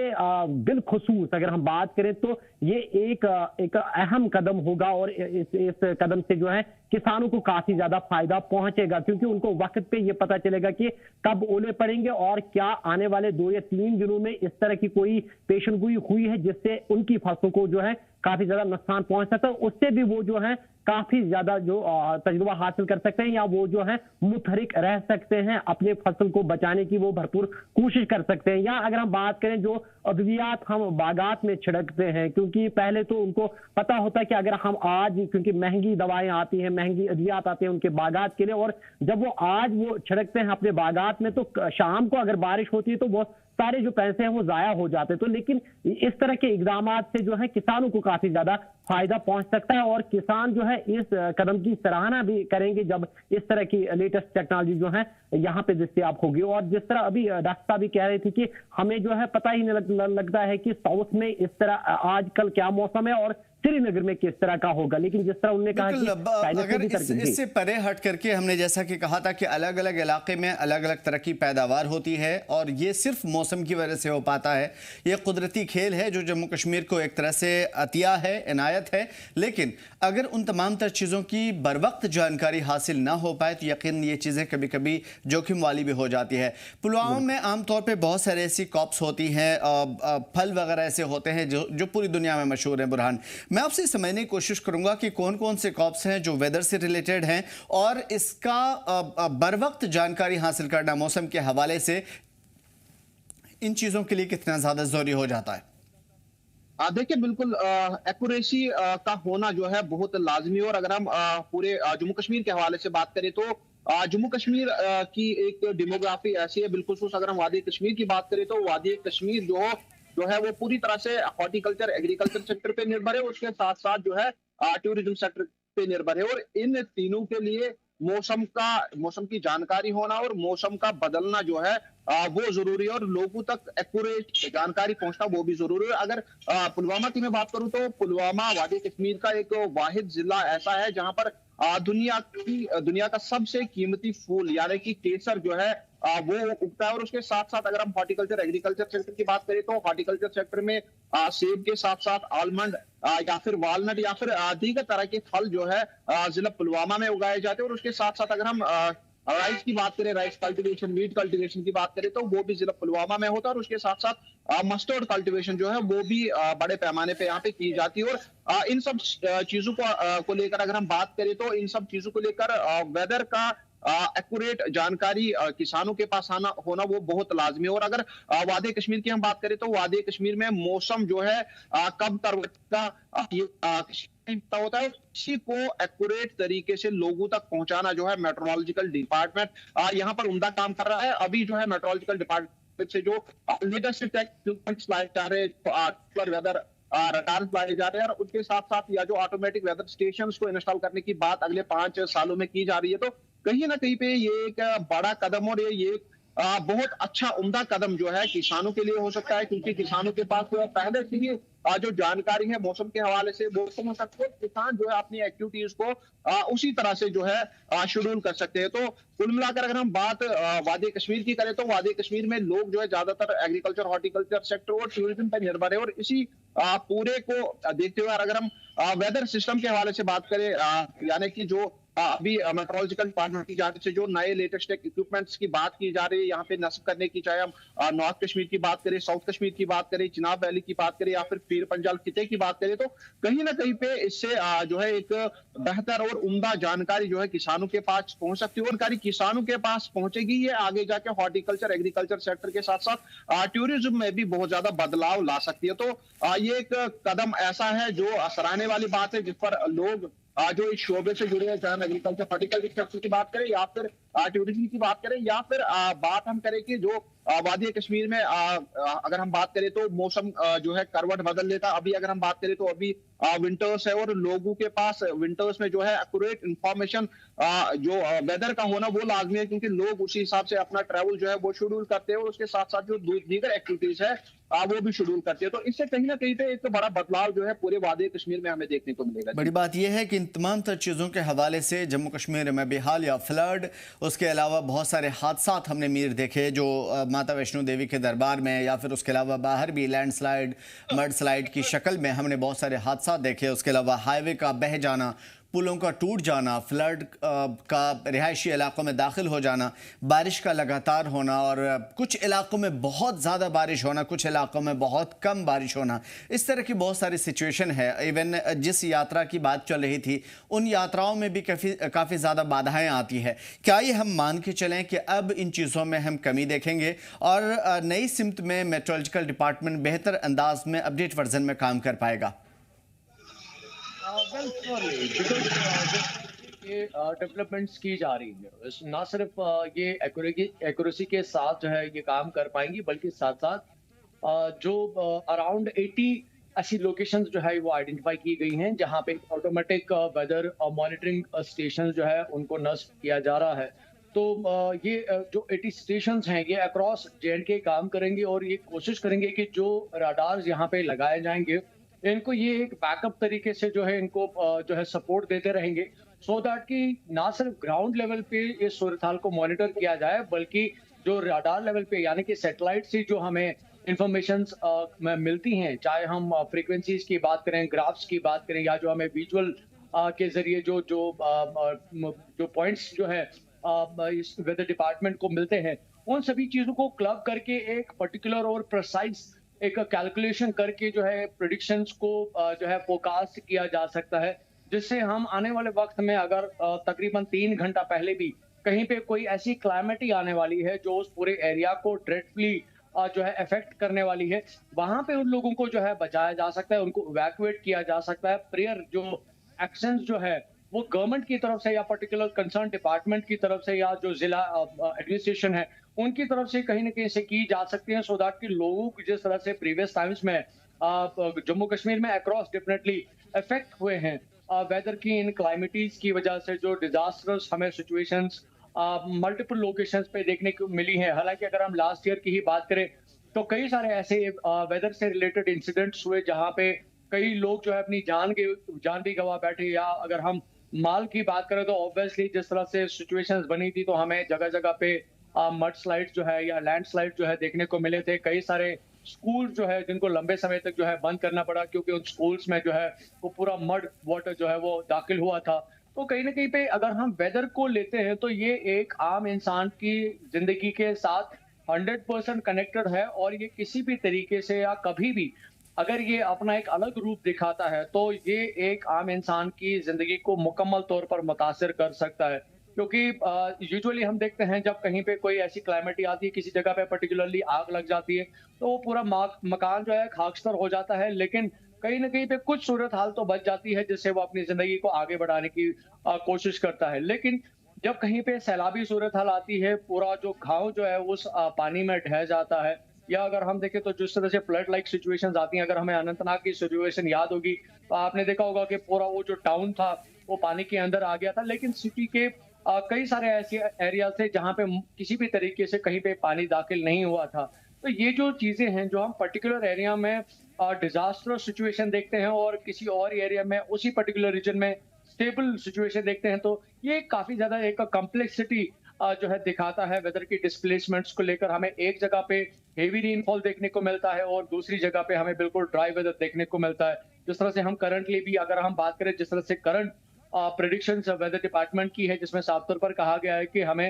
बिलखुसूस अगर हम बात करें तो ये एक अहम कदम होगा, और इस कदम से जो है किसानों को काफी ज्यादा फायदा पहुंचेगा, क्योंकि उनको वक्त पे ये पता चलेगा कि कब ओले पड़ेंगे और क्या आने वाले 2 या 3 दिनों में इस तरह की कोई पेशन गोई हुई है जिससे उनकी फसलों को जो है काफी ज्यादा नुकसान पहुंच सकता है। उससे भी वो जो है काफी ज्यादा जो तजुर्बा हासिल कर सकते हैं, या वो जो है मुतहरिक रह सकते हैं, अपने फसल को बचाने की वो भरपूर कोशिश कर सकते हैं। या अगर हम बात करें जो अद्वियात हम बागात में छिड़कते हैं, क्योंकि पहले तो उनको पता होता है कि अगर हम आज, क्योंकि महंगी दवाएं आती हैं, महंगी अद्वियात आते हैं उनके बागात के लिए, और जब वो आज वो छिड़कते हैं अपने बागात में तो शाम को अगर बारिश होती है तो वो सारे जो पैसे हैं वो जाया हो जाते हैं। तो लेकिन इस तरह के इकदाम से जो है किसानों को काफी ज्यादा फायदा पहुंच सकता है, और किसान जो है इस कदम की सराहना भी करेंगे जब इस तरह की लेटेस्ट टेक्नोलॉजी जो है यहाँ पे दस्तयाब होगी। और जिस तरह अभी डॉक्टर साहब भी कह रहे थे कि हमें जो है पता ही नहीं लगता है कि साउथ में इस तरह आजकल क्या मौसम है और श्रीनगर में किस तरह का होगा। लेकिन जिस तरह उन्होंने कहा कि अगर इससे परे हट करके हमने जैसा कि कहा था कि अलग अलग इलाके में अलग अलग तरह की पैदावार होती है, और ये सिर्फ मौसम की वजह से हो पाता है। ये कुदरती खेल है जो जम्मू कश्मीर को एक तरह से अतिया है, इनायत है। लेकिन अगर उन तमाम तर चीज़ों की बर वक्त जानकारी हासिल ना हो पाए तो यकीन ये चीज़ें कभी कभी जोखिम वाली भी हो जाती है। पुलवामा में आमतौर पर बहुत सारे ऐसी कॉप्स होती हैं, फल वगैरह ऐसे होते हैं जो पूरी दुनिया में मशहूर हैं। बुरहान, मैं आपसे समझने की कोशिश करूंगा कि कौन कौन से कॉप्स हैं जो वेदर से रिलेटेड हैं, और इसका बर वक्त जानकारी हासिल करना मौसम के हवाले से इन चीजों के लिए कितना ज्यादा जरूरी हो जाता है। देखिए, बिल्कुल एक्यूरेसी का होना जो है बहुत लाजमी है। और अगर हम पूरे जम्मू कश्मीर के हवाले से बात करें तो जम्मू कश्मीर की एक डेमोग्राफी ऐसी है, बिल्खुसूस अगर हम वादी कश्मीर की बात करें तो वादी कश्मीर जो है वो पूरी तरह से हॉर्टिकल्चर एग्रीकल्चर सेक्टर पे निर्भर है, उसके साथ साथ जो है टूरिज्म सेक्टर पे निर्भर है। और इन तीनों के लिए मौसम की जानकारी होना और मौसम का बदलना जो है वो जरूरी है, और लोगों तक एक्यूरेट जानकारी पहुंचना वो भी जरूरी है। अगर पुलवामा की मैं बात करूं तो पुलवामा वादी कश्मीर का एक वाहिद जिला ऐसा है जहां पर दुनिया का सबसे कीमती फूल यानी कि केसर जो है वो उगता है। और उसके साथ साथ अगर हम हॉर्टिकल्चर एग्रीकल्चर सेक्टर की बात करें तो हॉर्टिकल्चर सेक्टर में सेब के साथ साथ आलमंड या फिर वालनट या फिर दीगर तरह के फल जो है जिला पुलवामा में उगाए जाते हैं। और उसके साथ साथ अगर हम राइस की बात करें, राइस कल्टीवेशन, वीट कल्टीवेशन की बात करें तो वो भी जिला पुलवामा में होता है। और उसके साथ साथ मस्टर्ड कल्टीवेशन जो है वो भी बड़े पैमाने पे यहाँ पे की जाती है। और इन सब चीजों को लेकर अगर हम बात करें तो इन सब चीजों को लेकर वेदर का एक्यूरेट जानकारी किसानों के पास आना होना वो बहुत लाजमी है। और अगर वादी कश्मीर की हम बात करें तो वादी कश्मीर में मौसम जो है कब तरवता पता होता है, इसी को एक्यूरेट तरीके से लोगों तक पहुंचाना जो है मेट्रोलॉजिकल डिपार्टमेंट यहाँ पर उम्दा काम कर रहा है। अभी जो है मेट्रोलॉजिकल डिपार्टमेंट से जो लेटेस्ट टेक्निक्स लाए जा रहे हैं, वेदर रडार लाए जा रहे हैं, और उनके साथ साथ या जो ऑटोमेटिक वेदर स्टेशन को इंस्टॉल करने की बात अगले 5 सालों में की जा रही है, तो कहीं ना कहीं पे ये एक बड़ा कदम और ये बहुत अच्छा उम्दा कदम जो है किसानों के लिए हो सकता है, क्योंकि किसानों के पास पहले से ही जो जानकारी है मौसम के हवाले से वो किसान जो है अपनी एक्टिविटीज को उसी तरह से जो है शेड्यूल कर सकते हैं। तो कुल मिलाकर अगर हम बात वादी कश्मीर की करें तो वादी कश्मीर में लोग जो है ज्यादातर एग्रीकल्चर, हॉर्टिकल्चर सेक्टर और टूरिज्म पर निर्भर है, और इसी पूरे को देखते हुए अगर हम वेदर सिस्टम के हवाले से बात करें, यानी कि जो अभी मेट्रोलॉजिकल डिपार्टमेंट की जाने से जो नए लेटेस्ट इक्विपमेंट्स की बात की जा रही है यहाँ पे नस्ब करने की, चाहे हम नॉर्थ कश्मीर की बात करें, साउथ कश्मीर की बात करें, चिनाब वैली की बात करें या फिर पीर पंजाल खिते की बात करें, तो कहीं ना कहीं पे इससे जो है एक बेहतर और उम्दा जानकारी जो है किसानों के पास पहुंच सकती है, और जानकारी किसानों के पास पहुंचेगी, ये आगे जाके हॉर्टिकल्चर, एग्रीकल्चर सेक्टर के साथ साथ टूरिज्म में भी बहुत ज्यादा बदलाव ला सकती है। तो ये एक कदम ऐसा है जो सराहने वाली बात है, जिस पर लोग जो इस शोबे से जुड़े हैं, चाहे एग्रीकल्चर, हॉर्टिकल्चर सेक्टर की बात करें या फिर टूरिज्म की बात करें, या फिर बात हम करें कि जो वादी कश्मीर में अगर हम बात करें तो मौसम जो है करवट बदल लेता। अभी अगर हम बात करें तो अभी विंटर्स है, और लोगों के पास विंटर्स में जो है एक्यूरेट इंफॉर्मेशन जो वेदर का होना वो लाजमी है, क्योंकि लोग उसी हिसाब से अपना ट्रैवल जो है वो शेड्यूल करते हैं, और उसके साथ साथ जो दीगर एक्टिविटीज है वो भी शेड्यूल करते हैं। तो इससे कहीं ना कहीं पे एक बड़ा बदलाव जो है पूरे वादी कश्मीर में हमें देखने को मिलेगा। बड़ी बात यह है कि इन तमाम तर चीज़ों के हवाले से जम्मू कश्मीर में बेहाल या फ्लड, उसके अलावा बहुत सारे हादसात हमने मीर देखे जो माता वैष्णो देवी के दरबार में, या फिर उसके अलावा बाहर भी लैंडस्लाइड, मड स्लाइड की शक्ल में हमने बहुत सारे हादसा देखे। उसके अलावा हाईवे का बह जाना, पुलों का टूट जाना, फ्लड का रिहायशी इलाकों में दाखिल हो जाना, बारिश का लगातार होना, और कुछ इलाकों में बहुत ज़्यादा बारिश होना, कुछ इलाकों में बहुत कम बारिश होना, इस तरह की बहुत सारी सिचुएशन है। इवन जिस यात्रा की बात चल रही थी उन यात्राओं में भी काफ़ी ज़्यादा बाधाएं आती है। क्या ये हम मान के चलें कि अब इन चीज़ों में हम कमी देखेंगे और नई सिमत में मेट्रोलॉजिकल डिपार्टमेंट बेहतर अंदाज में अपडेट वर्जन में काम कर पाएगा? ये डेवलपमेंट्स की जा रही है, ना सिर्फ ये एक्यूरेसी के साथ जो है ये काम कर पाएंगी, बल्कि साथ साथ जो अराउंड 80 ऐसी लोकेशंस जो है वो आइडेंटिफाई की गई हैं जहां पे ऑटोमेटिक वेदर मॉनिटरिंग स्टेशन जो है उनको नस्ब किया जा रहा है। तो ये जो 80 स्टेशंस हैं ये अक्रॉस J&K काम करेंगे, और ये कोशिश करेंगे कि जो रडार्स यहाँ पे लगाए जाएंगे इनको ये एक बैकअप तरीके से जो है इनको जो है सपोर्ट देते रहेंगे, सो दैट कि ना सिर्फ ग्राउंड लेवल पे इस सूरत हाल को मॉनिटर किया जाए, बल्कि जो रडार लेवल पे यानी कि सैटेलाइट से जो हमें इंफॉर्मेशंस मिलती हैं, चाहे हम फ्रीक्वेंसीज की बात करें, ग्राफ्स की बात करें, या जो हमें विजुअल के जरिए जो पॉइंट्स जो है इस वेदर डिपार्टमेंट को मिलते हैं, उन सभी चीजों को क्लब करके एक पर्टिकुलर और प्रिसाइज एक कैलकुलेशन करके जो है प्रेडिक्शंस को जो है फोरकास्ट किया जा सकता है, जिससे हम आने वाले वक्त में अगर तकरीबन 3 घंटा पहले भी कहीं पे कोई ऐसी क्लाइमेट ही आने वाली है जो उस पूरे एरिया को डायरेक्टली जो है इफेक्ट करने वाली है, वहां पे उन लोगों को जो है बचाया जा सकता है, उनको इवैक्यूएट किया जा सकता है। प्रेयर जो एक्शंस जो है वो गवर्नमेंट की तरफ से या पर्टिकुलर कंसर्न डिपार्टमेंट की तरफ से या जो जिला एडमिनिस्ट्रेशन है उनकी तरफ से कहीं ना कहीं से की जा सकती है, सो दैट कि लोगों की जिस तरह से प्रीवियस टाइम्स में जम्मू कश्मीर में अक्रॉस डेफिनेटली इफेक्ट हुए हैं वेदर की इन क्लाइमेटीज की वजह से, जो डिजास्टर्स हमें सिचुएशंस मल्टीपल लोकेशंस पे देखने को मिली हैं। हालांकि अगर हम लास्ट ईयर की ही बात करें तो कई सारे ऐसे वेदर से रिलेटेड इंसिडेंट्स हुए जहां पे कई लोग जो है अपनी जान भी गवा बैठे, या अगर हम माल की बात करें तो ऑब्वियसली जिस तरह से सिचुएशंस बनी थी तो हमें जगह जगह पे मड स्लाइड जो है या लैंड स्लाइड जो है देखने को मिले थे। कई सारे स्कूल जो है जिनको लंबे समय तक जो है बंद करना पड़ा, क्योंकि उन स्कूल्स में जो है वो पूरा मड वाटर जो है वो दाखिल हुआ था। तो कहीं ना कहीं पे अगर हम वेदर को लेते हैं तो ये एक आम इंसान की जिंदगी के साथ 100% कनेक्टेड है, और ये किसी भी तरीके से या कभी भी अगर ये अपना एक अलग रूप दिखाता है तो ये एक आम इंसान की जिंदगी को मुकम्मल तौर पर मुतासिर कर सकता है। क्योंकि यूजुअली हम देखते हैं जब कहीं पे कोई ऐसी क्लाइमेटी आती है, किसी जगह पे पर्टिकुलरली आग लग जाती है, तो वो पूरा मकान जो है खाकस्तर हो जाता है, लेकिन कहीं न कहीं पे कुछ सूरत हाल तो बच जाती है, जिससे वो अपनी ज़िंदगी को आगे बढ़ाने की कोशिश करता है। लेकिन जब कहीं पे सैलाबी सूरत हाल आती है, पूरा जो गाँव जो है उस पानी में ढह जाता है, या अगर हम देखें तो जिस तरह से फ्लड लाइक सिचुएशंस आती हैं, अगर हमें अनंतनाग की सिचुएशन याद होगी, तो आपने देखा होगा कि पूरा वो जो टाउन था, वो पानी के अंदर आ गया था। लेकिन सिटी के कई सारे ऐसे एरियाज़ थे जहाँ पे किसी भी तरीके से कहीं पे पानी दाखिल नहीं हुआ था। तो ये जो चीज़ें हैं, जो हम पर्टिकुलर एरिया में डिज़ास्टर सिचुएशन देखते हैं और किसी और एरिया में उसी पर्टिकुलर रीजन में स्टेबल सिचुएशन देखते हैं, तो ये काफ़ी ज़्यादा एक कॉम्प्लेक्सिटी जो है दिखाता है। वेदर की डिस्प्लेसमेंट्स को लेकर हमें एक जगह पे हेवी रेनफॉल देखने को मिलता है और दूसरी जगह पे हमें बिल्कुल ड्राई वेदर देखने को मिलता है। जिस तरह से हम करंटली भी अगर हम बात करें, जिस तरह से करंट प्रेडिक्शंस वेदर डिपार्टमेंट की है, जिसमें साफ तौर पर कहा गया है कि हमें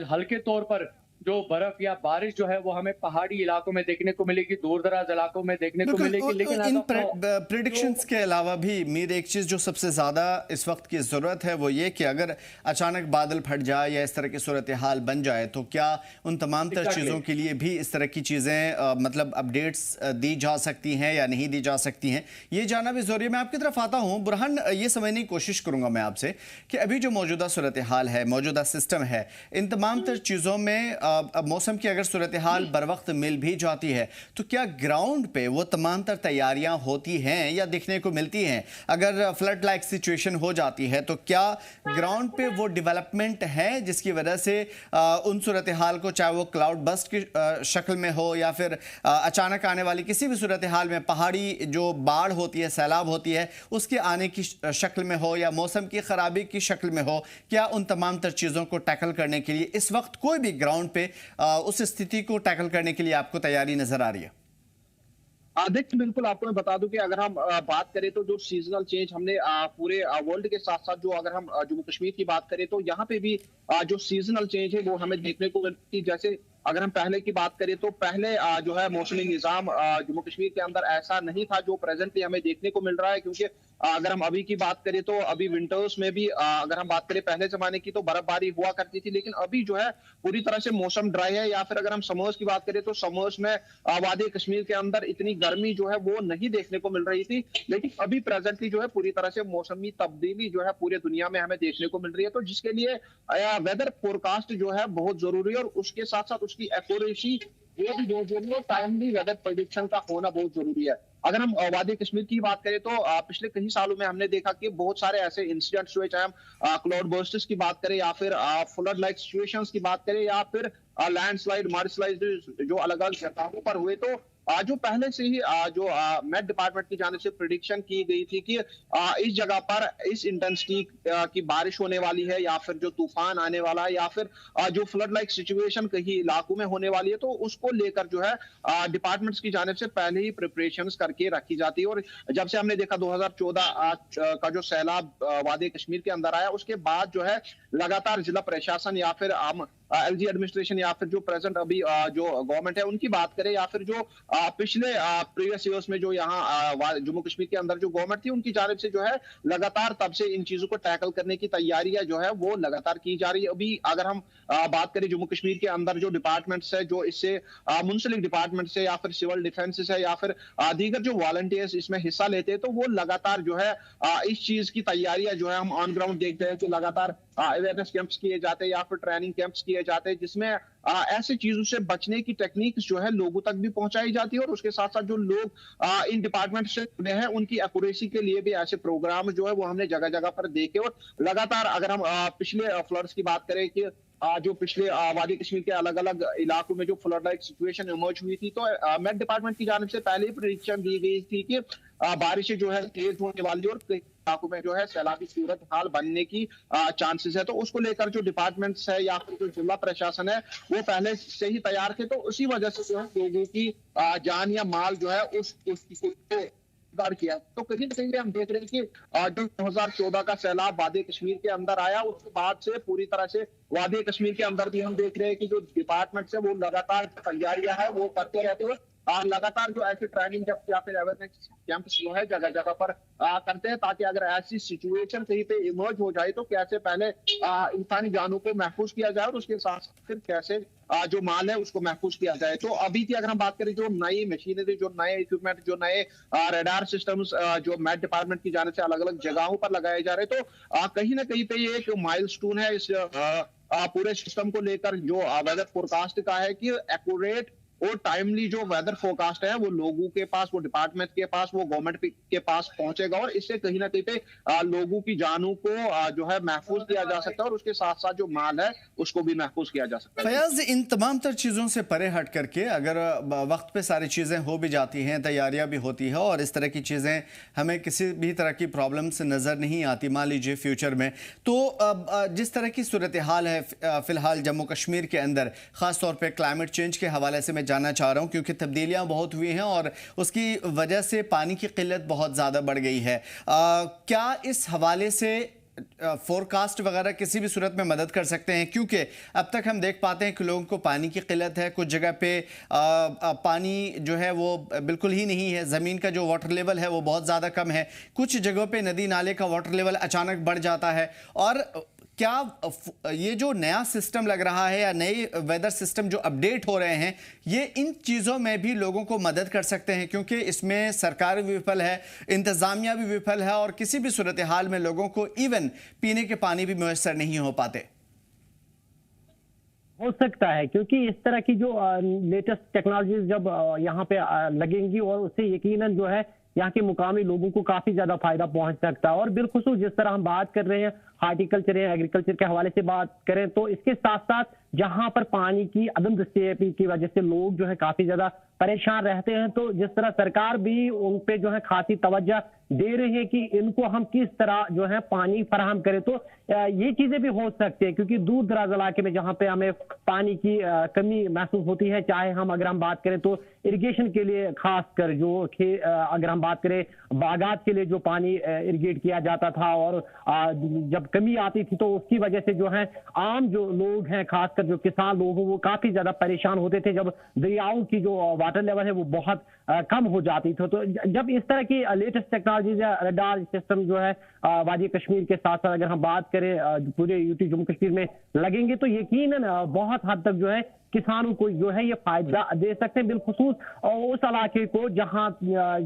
हल्के तौर पर जो बर्फ या बारिश जो है वो हमें पहाड़ी इलाकों में देखने को मिलेगी, दूर दराज इलाकों में देखने को मिलेगी। लेकिन इन प्रेडिक्शंस के अलावा भी मीर, एक चीज़ जो सबसे ज़्यादा इस वक्त की ज़रूरत है वो ये कि अगर अचानक बादल फट जाए या इस तरह की सूरत हाल बन जाए, तो क्या उन तमाम तर चीज़ों के लिए भी इस तरह की चीज़ें मतलब अपडेट्स दी जा सकती हैं या नहीं दी जा सकती हैं, ये जानना भी ज़रूरी है। मैं आपकी तरफ आता हूँ बुरहान, ये समझने की कोशिश करूँगा मैं आपसे कि अभी जो मौजूदा सूरत हाल है, मौजूदा सिस्टम है, इन तमाम तर चीज़ों में अब मौसम की अगर सूरत हाल बर वक्त मिल भी जाती है, तो क्या ग्राउंड पे वो तमाम तर तैयारियां होती हैं या देखने को मिलती हैं? अगर फ्लड लाइक सिचुएशन हो जाती है, तो क्या ग्राउंड पे वो डेवलपमेंट है जिसकी वजह से उन सूरत हाल को, चाहे वो क्लाउड बस्ट की शक्ल में हो या फिर अचानक आने वाली किसी भी सूरत हाल में पहाड़ी जो बाढ़ होती है, सैलाब होती है, उसके आने की शक्ल में हो या मौसम की खराबी की शक्ल में हो, क्या उन तमाम तर चीज़ों को टैकल करने के लिए इस वक्त कोई भी ग्राउंड पे उस स्थिति को टैकल करने के लिए आपको तैयारी नजर आ रही है? देखिए, बिल्कुल आपको मैं बता दूं कि अगर हम बात करें तो जो सीजनल चेंज हमने पूरे वर्ल्ड के साथ साथ जो अगर हम जम्मू कश्मीर की बात करें तो यहाँ पे भी जो सीजनल चेंज है वो हमें देखने को मिलती है। जैसे अगर हम पहले की बात करें तो पहले जो है मौसमी निजाम जम्मू कश्मीर के अंदर ऐसा नहीं था जो प्रेजेंटली हमें देखने को मिल रहा है, क्योंकि अगर हम अभी की बात करें तो अभी विंटर्स में भी अगर हम बात करें पहले जमाने की तो बर्फबारी हुआ करती थी, लेकिन अभी जो है पूरी तरह से मौसम ड्राई है। या फिर अगर हम समर्स की बात करें तो समर्स में वादी कश्मीर के अंदर इतनी गर्मी जो है वो नहीं देखने को मिल रही थी, लेकिन अभी प्रेजेंटली जो है पूरी तरह से मौसमी तब्दीली जो है पूरी दुनिया में हमें देखने को मिल रही है। तो जिसके लिए वेदर फोरकास्ट जो है बहुत जरूरी है और उसके साथ साथ उसकी एक्यूरेसी वो भी बहुत जरूरी है, टाइमली वेदर प्रेडिक्शन का होना बहुत जरूरी है। अगर हम वादी कश्मीर की बात करें तो पिछले कई सालों में हमने देखा कि बहुत सारे ऐसे इंसिडेंट्स हुए, चाहे हम क्लाउड बर्स्ट्स की बात करें या फिर फ्लड लाइक सिचुएशंस की बात करें या फिर लैंडस्लाइड, मार्शलाइड जो अलग अलग जगहों पर हुए, तो जो पहले से ही जो मेट डिपार्टमेंट की जानिब से प्रेडिक्शन की गई थी कि इस जगह पर इस इंटेंसिटी की बारिश होने वाली है या फिर जो तूफान आने वाला है या फिर जो फ्लड लाइक सिचुएशन कहीं इलाकों में होने वाली है, तो उसको लेकर जो है डिपार्टमेंट्स की जानिब से पहले ही प्रिपरेशंस करके रखी जाती है। और जब से हमने देखा 2014 का जो सैलाब वादी कश्मीर के अंदर आया, उसके बाद जो है लगातार जिला प्रशासन या फिर एलजी एडमिनिस्ट्रेशन या फिर जो प्रेजेंट अभी जो गवर्नमेंट है उनकी बात करें या फिर जो पिछले प्रीवियस ईयर्स में जो यहाँ जम्मू कश्मीर के अंदर जो गवर्नमेंट थी उनकी जानिब से जो है लगातार तब से इन चीजों को टैकल करने की तैयारियां जो है वो लगातार की जा रही है। अभी अगर हम बात करें जम्मू कश्मीर के अंदर जो डिपार्टमेंट्स है, जो इससे मुंसलिक डिपार्टमेंट्स है या फिर सिविल डिफेंस है या फिर दीगर जो वॉलंटियर्स इसमें हिस्सा लेते हैं, तो वो लगातार जो है इस चीज की तैयारियां जो है हम ऑन ग्राउंड देखते हैं कि लगातार अवेयरनेस कैंप्स किए जाते हैं या फिर ट्रेनिंग कैंप्स किए जाते हैं, जिसमें ऐसी चीजों से बचने की टेक्निक्स जो है लोगों तक भी पहुंचाई जाती है। और उसके साथ साथ जो लोग इन डिपार्टमेंट से जुड़े हैं उनकी एक्यूरेसी के लिए भी ऐसे प्रोग्राम जो है वो हमने जगह जगह पर देखे। और लगातार अगर हम पिछले फ्लड्स की बात करें कि जो पिछले वादी कश्मीर के अलग अलग इलाकों में जो फ्लड लाइक सिचुएशन इमर्ज हुई थी, तो मेट डिपार्टमेंट की जानिब से पहले ही प्रेडिक्शन दी गई थी कि बारिशें जो है तेज होने वाली और कई इलाकों में जो है सैलाबी सूरत हाल बनने की चांसेस है। तो उसको लेकर जो डिपार्टमेंट्स है या फिर जो जिला प्रशासन है वो पहले से ही तैयार थे, तो उसी वजह से जो है लोगों की जान या माल जो है उसकी किया। तो कहीं ना कहीं हम देख रहे हैं कि जो 2014 का सैलाब वादी कश्मीर के अंदर आया, उसके बाद से पूरी तरह से वादी कश्मीर के अंदर भी हम देख रहे हैं कि जो डिपार्टमेंट है वो लगातार तैयारियां है वो करते रहते हुए लगातार जो ऐसी ट्रेनिंग या फिर अवेयरनेस कैंप्स जो है जगह जगह पर करते हैं, ताकि अगर ऐसी सिचुएशन कहीं पे इमर्ज हो जाए तो कैसे पहले इंसानी जानों को महफूज किया जाए और उसके साथ फिर कैसे जो माल है उसको महफूज किया जाए। तो अभी की अगर हम बात करें, जो नई मशीनरी, जो नए इक्विपमेंट, जो नए रडार सिस्टम्स जो मैट डिपार्टमेंट की जाने से अलग अलग जगहों पर लगाए जा रहे, तो कहीं ना कहीं पे ये एक माइलस्टोन है इस पूरे सिस्टम को लेकर, जो वेदर फोरकास्ट का है कि एक्यूरेट और टाइमली जो वेदर फोरकास्ट है वो लोगों के पास, वो डिपार्टमेंट के पास, वो गवर्नमेंट के पास पहुंचेगा और इससे कहीं ना कहीं पे लोगों की जानों को जो है महफूज किया जा सकता है और उसके साथ साथ जो माल है उसको भी महफूज किया जा सकता है। फयाज, इन तमाम तर चीज़ों से परे हट करके अगर वक्त पे सारी चीज़ें हो भी जाती हैं, तैयारियां भी होती है और इस तरह की चीज़ें हमें किसी भी तरह की प्रॉब्लम्स नज़र नहीं आती, मान लीजिए फ्यूचर में, तो जिस तरह की सूरत हाल है फ़िलहाल जम्मू कश्मीर के अंदर, ख़ास तौर पर क्लाइमेट चेंज के हवाले से मैं जानना चाह रहा हूं, क्योंकि तब्दीलियां बहुत हुई हैं और उसकी वजह से पानी की किल्लत बहुत ज़्यादा बढ़ गई है। क्या इस हवाले से फोरकास्ट वगैरह किसी भी सूरत में मदद कर सकते हैं? क्योंकि अब तक हम देख पाते हैं कि लोगों को पानी की किल्लत है, कुछ जगह पे पानी जो है वो बिल्कुल ही नहीं है, ज़मीन का जो वाटर लेवल है वो बहुत ज़्यादा कम है, कुछ जगहों पे नदी नाले का वाटर लेवल अचानक बढ़ जाता है। और क्या ये जो नया सिस्टम लग रहा है या नए वेदर सिस्टम जो अपडेट हो रहे हैं, ये इन चीज़ों में भी लोगों को मदद कर सकते हैं? क्योंकि इसमें सरकार भी विफल है, इंतज़ामिया भी विफल है और किसी भी सूरत हाल में लोगों को इवन पीने के पानी भी मुयस्सर नहीं हो पाते। हो सकता है, क्योंकि इस तरह की जो लेटेस्ट टेक्नोलॉजीज जब यहाँ पे लगेंगी और उससे यकीनन जो है यहाँ के मुकामी लोगों को काफी ज्यादा फायदा पहुंच सकता है। और बिलखुसूस जिस तरह हम बात कर रहे हैं हार्टिकल्चर या एग्रीकल्चर के हवाले से बात करें, तो इसके साथ साथ जहां पर पानी की अदम दस्तयाबी की वजह से लोग जो है काफी ज्यादा परेशान रहते हैं, तो जिस तरह सरकार भी उन पे जो है खासी तवज्जो दे रही है कि इनको हम किस तरह जो है पानी फराहम करें, तो ये चीजें भी हो सकती है। क्योंकि दूर दराज इलाके में जहाँ पे हमें पानी की कमी महसूस होती है, चाहे हम अगर हम बात करें तो इरिगेशन के लिए खास कर जो अगर हम बात करें बागात के लिए जो पानी इरिगेट किया जाता था और जब कमी आती थी तो उसकी वजह से जो है आम जो लोग हैं, खासकर जो किसान लोग हैं, वो काफी ज्यादा परेशान होते थे जब दरियाओं की जो वाटर लेवल है वो बहुत कम हो जाती थी। तो जब इस तरह की लेटेस्ट टेक्नोलॉजी या रडार सिस्टम जो है वादी कश्मीर के साथ साथ अगर हम बात करें पूरे यूटी जम्मू कश्मीर में लगेंगे, तो यकीनन बहुत हद तक जो है किसानों को जो है ये फायदा दे सकते हैं, बिलखुसूस उस इलाके को जहां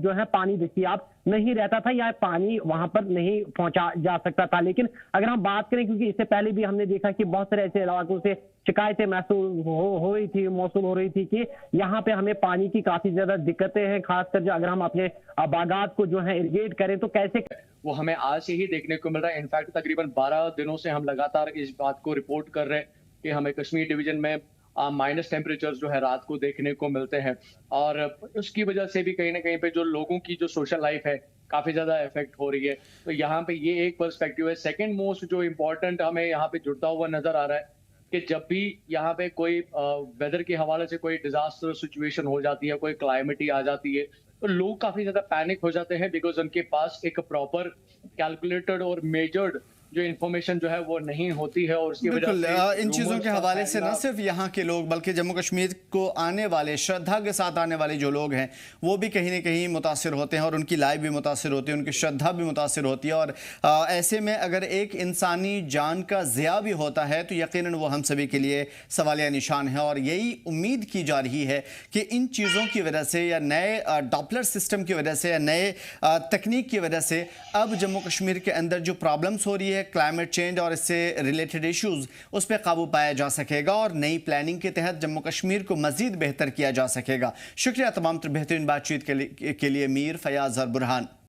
जो है पानी दस्तयाब नहीं रहता था या पानी वहां पर नहीं पहुंचा जा सकता था। लेकिन अगर हम बात करें, क्योंकि इससे पहले भी हमने देखा कि बहुत सारे ऐसे इलाकों से शिकायतें मौसूल हो रही थी कि यहाँ पे हमें पानी की काफी ज्यादा दिक्कतें हैं, खासकर जो अगर हम अपने बागात को जो है इरिगेट करें तो कैसे, वो हमें आज से ही देखने को मिल रहा है। इनफैक्ट तकरीबन 12 दिनों से हम लगातार इस बात को रिपोर्ट कर रहे हैं कि हमें कश्मीर डिवीजन में माइनस टेम्परेचर जो है रात को देखने को मिलते हैं और उसकी वजह से भी कहीं ना कहीं पे जो लोगों की जो सोशल लाइफ है काफी ज्यादा इफेक्ट हो रही है। तो यहाँ पे ये एक पर्सपेक्टिव है। सेकंड मोस्ट जो इम्पोर्टेंट हमें यहाँ पे जुड़ता हुआ नजर आ रहा है कि जब भी यहाँ पे कोई वेदर के हवाले से कोई डिजास्टर सिचुएशन हो जाती है, कोई क्लाइमेटी आ जाती है, तो लोग काफी ज्यादा पैनिक हो जाते हैं बिकॉज उनके पास एक प्रॉपर कैलकुलेटेड और मेजर्ड जो इन्फॉर्मेशन जो है वो नहीं होती है और उसकी वजह से इन चीज़ों के हवाले से न सिर्फ यहाँ के लोग बल्कि जम्मू कश्मीर को आने वाले, श्रद्धा के साथ आने वाले जो लोग हैं वो भी कहीं ना कहीं मुतासिर होते हैं और उनकी लाइफ भी मुतासिर होती है, उनकी श्रद्धा भी मुतासिर होती है। और ऐसे में अगर एक इंसानी जान का ज़िया भी होता है तो यकीनन वो हम सभी के लिए सवालिया निशान है। और यही उम्मीद की जा रही है कि इन चीज़ों की वजह से या नए डॉपलर सिस्टम की वजह से या नए तकनीक की वजह से अब जम्मू कश्मीर के अंदर जो प्रॉब्लम्स हो रही है क्लाइमेट चेंज और इससे रिलेटेड इश्यूज, उस पर काबू पाया जा सकेगा और नई प्लानिंग के तहत जम्मू कश्मीर को मजीद बेहतर किया जा सकेगा। शुक्रिया तमाम बेहतरीन बातचीत के लिए मीर, फयाज और बुरहान।